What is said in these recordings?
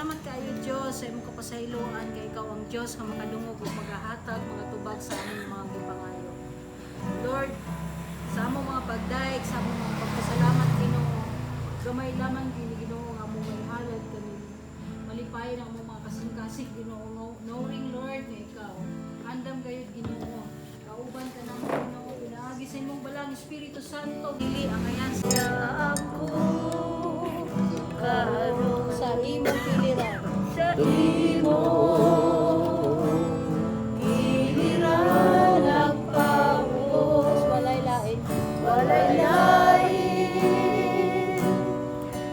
salamat kayo Diyos sa imong kapasayloan kay ikaw ang Diyos nga makadungog ug magahatag mga tubag sa among mga gipangayo. Lord, sa among mga pagdaig, sa among mga pagpasalamat Ginoo, gamay lamang kini Ginoo nga among maihalad kami. Malipayon ang among mga kasing-kasig Ginoo, knowing Lord nga ikaw andam gayud Ginoo. Kauban ka namo Ginoo, pinaagi sa imong balang Espiritu Santo dili ang ayan sa ako. Karo sa imong piliran, sa imong piliran nagpaubos, walay lain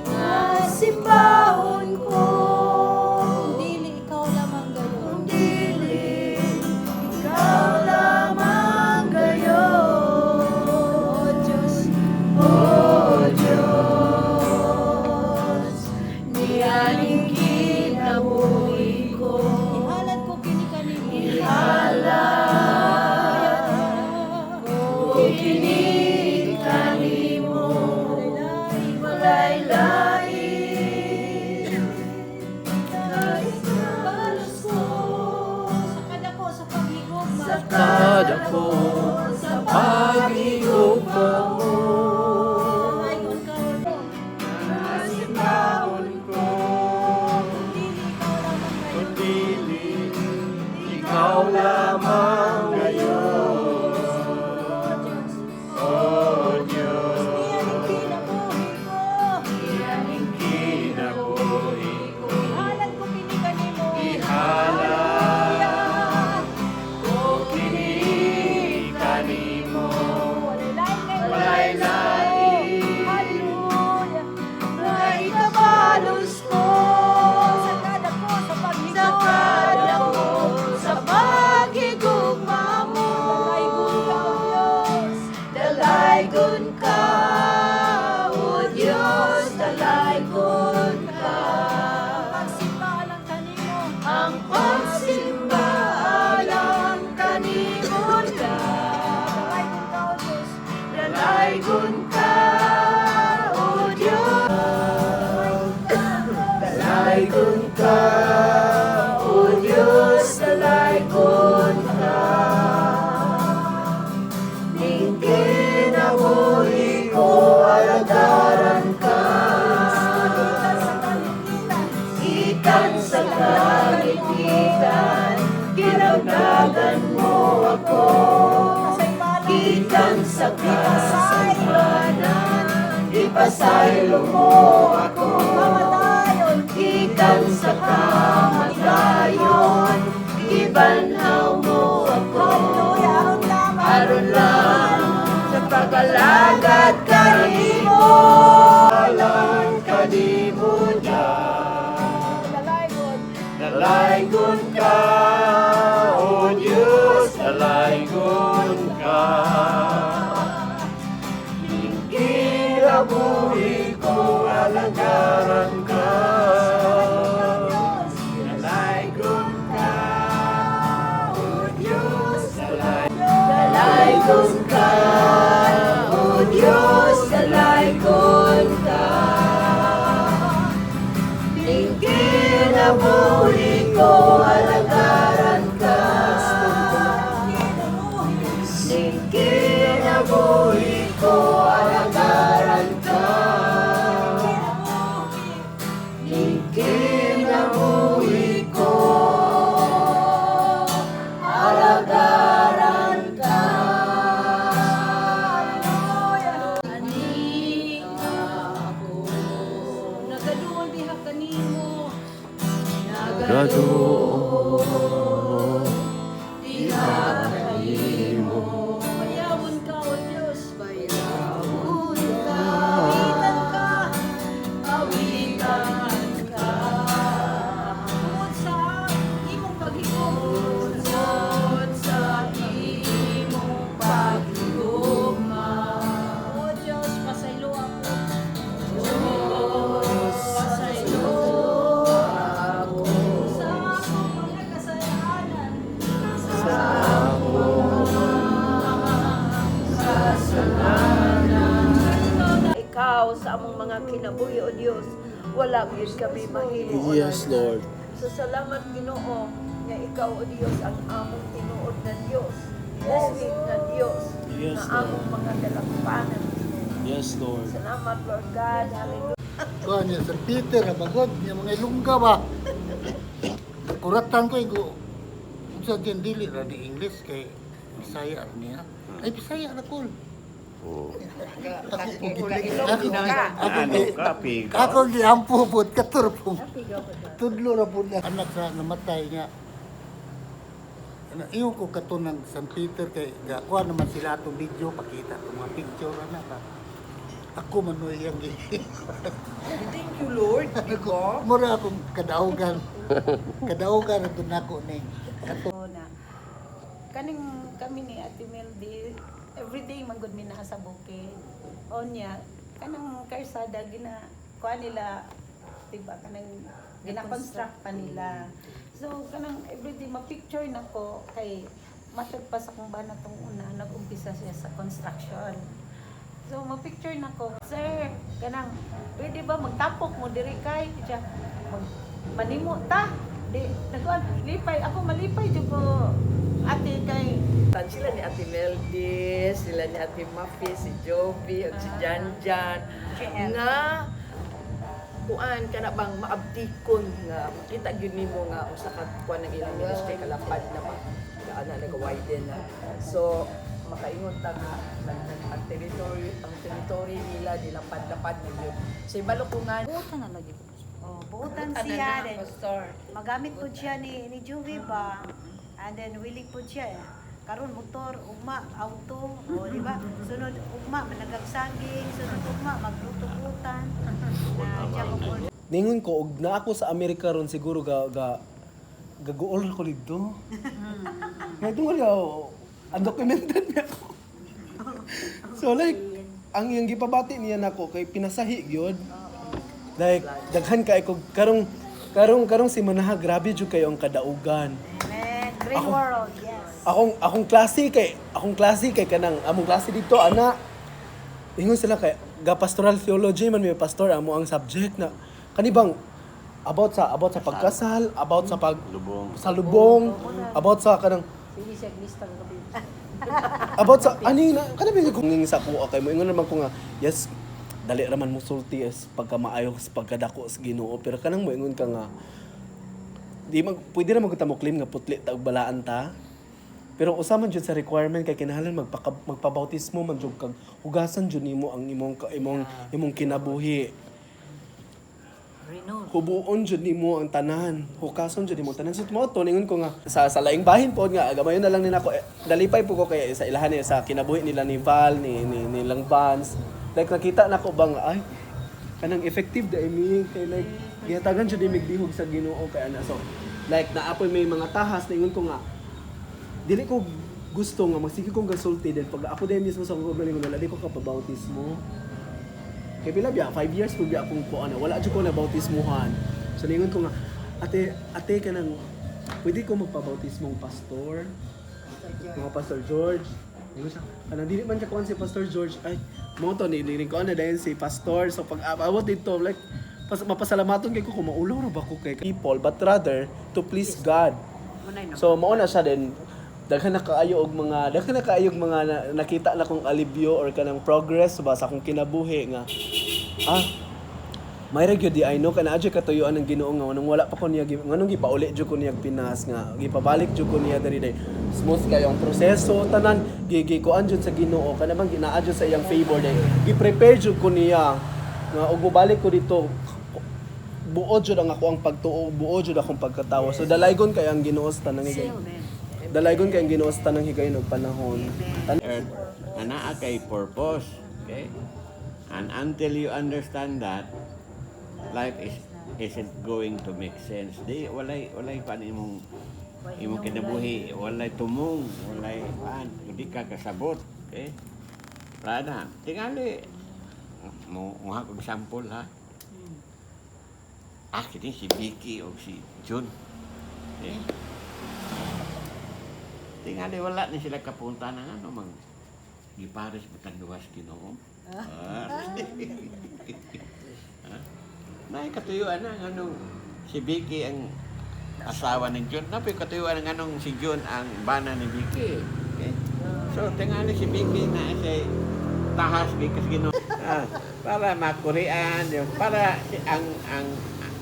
nga simbahon ko. Kung dili ikaw lamang gayon, kung dili ikaw lamang gayon, O Diyos, O Diyos, niyaning kinabuhi ko. Ihalad ko kini kanimo, ihalad ko kini kanimo, walay lain balos ko sa kadako sa paghigugma, sa kadako sa pag-igugma mo. Maygon ka o Lord, Simbahon ko, kung dili ikaw lamang kung dili ikaw lamang ngayon. O Diyos, O Diyos, niyaning kinabuhi ko. iyaning kinabuhi ko, Ihalad ko kini kanimo, ihalad ko kini kanimo, walay lain nga ikabalos ko sa kadako sa paghigugma mo. Dalaygon ka o Diyos, dalaygon ka. Pagsimba lang kanimo, ang pagsimba lang kanimo ka. Dalaygon ka o Diyos, dalaygon ka o Diyos, dalaygon ka. Ning kinabuhi ko alagaran ka, ikan sa kalighitan, ginagdagan mo ako. Ikan sa kasalanan, ipasaylo mo ako. Ikan sa kamatayon, ibanhaw mo ako. Aron lang sa pag-alagad kanimo, alang kanimo dyan. Dalaygon ka, O Diyos, dalaygon ka. Ning kinabuhi ko alagaran ka. Dalaygon ka, O Diyos, dalaygon ka, o Diyos, dalaygon ka. Ning kinabuhi ko alagaran ka. Ning kinabuhi ko alagaran ka. Ning kinabuhi ko alagaran ka. Ani ako nagaduol diha kanimo, nagaduol diha kanimo. Bayawon ka o Diyos, bayawon ka. Awitan ka, awitan ka. Tungod sa imong paghigugma, tungod sa imong paghigugma. O Diyos, pasaylo ako. Diyos, pasaylo ako. Sa akong mga kasalanan, Wala gyud kami mahimo. Yes, Lord. So salamat Ginoo nga ikaw o Dios ang among tinuod na Dios. Sweet na Dios. Yes, Na among mga dalangpanan. Yes, Lord. Salamat Lord God. Hallelujah. Kuan niya sa Peter, abagod niya mga ilungga ba. Kuratan ko igo. Sa din dili ra di English kay Bisaya niya. Ay Bisaya na kul. Oh. Ako giampo pud katurpong. Tudlo ra pud na anak sa namatay nga. Iyo ko katunang San Peter kay gakuha naman sila atong video pakita itong mga picture ana ba. Ako man mo iyang gi. Thank you Lord. Ako mura akong kadaugan. Kadaugan ang tunako ni. na kaning kami ni Ate Meldy everyday manggod mi na sa bukid onya kanang karsada gina kuha nila diba kanang gina-construct pa nila so kanang everyday ma-picture nako kay matag pa sa kung ba na tong una nag-umpisa siya sa construction so ma-picture nako sir kanang pwede ba magtapok mo diri kay siya manimo ta di nagkuan lipay ako malipay jud ko ate kay Sila ni Ate Meldy, sila ni Ate Mafi, si Jovi, at si Janjan. Nga, kuan ka na bang maabtikon nga, makita gyud nimo nga usa ka kuan ng ilang ministry kalapad na ba. Ana nag-widen na. So, makaingon ta nga ang territory nila dilapad-lapad na yun. So, ibalo ko nga, butan na lagi Oh, buutan ano siya na, din. Pastor? Magamit po siya ni Joey ba? And then willing po siya. Karon motor, ugma, auto, o di ba? Sunod ugma managagsaging, sunod ugma magluto-lutan. Na siya mo po. Ningon ko, og na ako sa Amerika ron siguro gaguol ko dito. Kaya doon nga, undocumented niya ako. So like, ang yung gipabati niya nako kay pinasahi gyud. Like, daghan kay ko karong si Manaha, grabe jud kayo ang kadaugan. Amen. Great world, yes. Akong klase kay kanang among klase dito ana. Ingon sila kay pastoral theology man may pastor amo ang subject na kanibang about sa pagkasal, about sa lubong, about sa kanang sige siya lista ng gabi about sa ani na kanang kung nging sa ko kay mo ingon naman ko nga yes dali raman mo sulti as pagka maayo sa pagkadako sa Ginoo pero kanang mo ingon ka nga di pwede ra magutamo claim nga putli ta og balaan ta. Pero usaman jud sa requirement kay kinahanglan magpabautismo man jud kag hugasan jud nimo ang imong kinabuhi. Renault Hubuon jud nimo ang tanan. Hukason jud nimo tanan. So mo to ningon ko nga sa laing bahin pod nga gamayon na lang ni nako dalipay po ko kay sa ilahan ni sa kinabuhi nila ni Val ni Lang Vance. Like nakita nako bang ay kanang effective da imi kay like gihatagan jud imig dihog sa Ginoo kay ana. So like naapoy may mga tahas ningon ko nga dili ko gusto nga magsige kong gasulti din pag ako din mismo sa gobyerno ko dili ko kapabautismo. Kaya pila biya 5 years ko biya akong kuan wala jud ko na bautismuhan. So ningon ko nga ate kanang pwede ko magpabautismong pastor. Mga Pastor George. Ningon siya kanang dili man siya kuan si Pastor George ay mo to ni ko na dayon si pastor. So pag abot dito like mapasalamaton kay ko kung maulaw ra ba ko kay people but rather to please God. So mao na siya din daghan na kaayo og mga nakita na kong alibyo or kanang progress ba sa akong kinabuhi nga may gyud di I know kana adyo katuyuan ng Ginoo nga nung wala pa ko niya nganong gipauli jud ko niya Pinas nga gipabalik jud ko niya diri smooth kayo ang proseso tanan gikuan jud sa Ginoo kana bang ginaadyo sa iyang favor day gi-prepare jud ko niya nga og mobalik ko dito buod jud ang ako ang pagtuo buod jud akong pagkatawo so dalaygon kay ang Ginoo sa tanang dalaygon kay ang Ginoo sa tanang higayon og panahon. Earth, anaa kay purpose. Okay? And until you understand that, life isn't going to make sense. Di walay pan imong kinabuhi, walay tumong, walay pan, hindi ka kasabot. Okay? Rana, tingali mo kong example ha. Kini si Vicky o si Jun. Okay? Tingali wala ni sila kapunta ng gipares matanduwas Ginoo. katuyuan na anong si Vicky ang asawa ni John. Napay katuyuan ng anong si John ang bana ni Vicky. Okay? So, tingali si Vicky na siya tahas because para makurian, para ang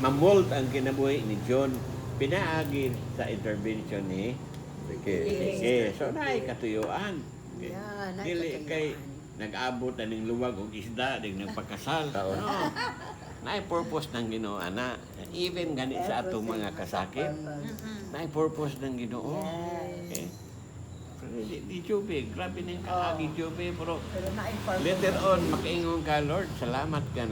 mamold ang kinabuhi ni John pinaagi sa intervention ni Vicky. So, naay katuyuan. Okay? Yeah, naay Dili katuyuan. kay nag-abot na ning luwag og isda, dig nagpakasal. No. Naay purpose ng Ginoo ana. Even gani sa atong mga kasakit, naay purpose ng Ginoo. Okay? Pero di Jobe, grabe na yung kaagi Jobe, pero Pero naay purpose. later on, makaingon ka, Lord, salamat ka,